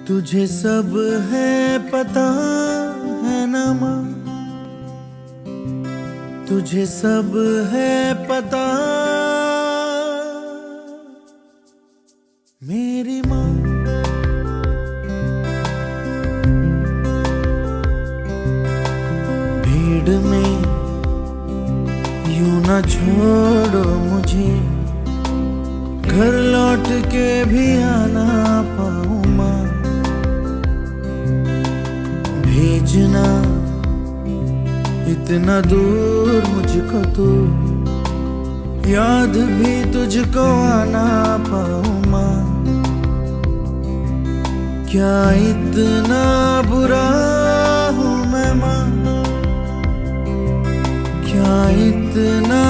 तुझे सब है पता है ना माँ, तुझे सब है पता मेरी माँ। भीड़ में यूं ना छोड़ो मुझे, घर लौट के भी आना पाऊँ माँ। भेजना इतना दूर मुझको तो, याद भी तुझको आना पाऊँ माँ। क्या इतना बुरा हूँ मैं माँ, क्या इतना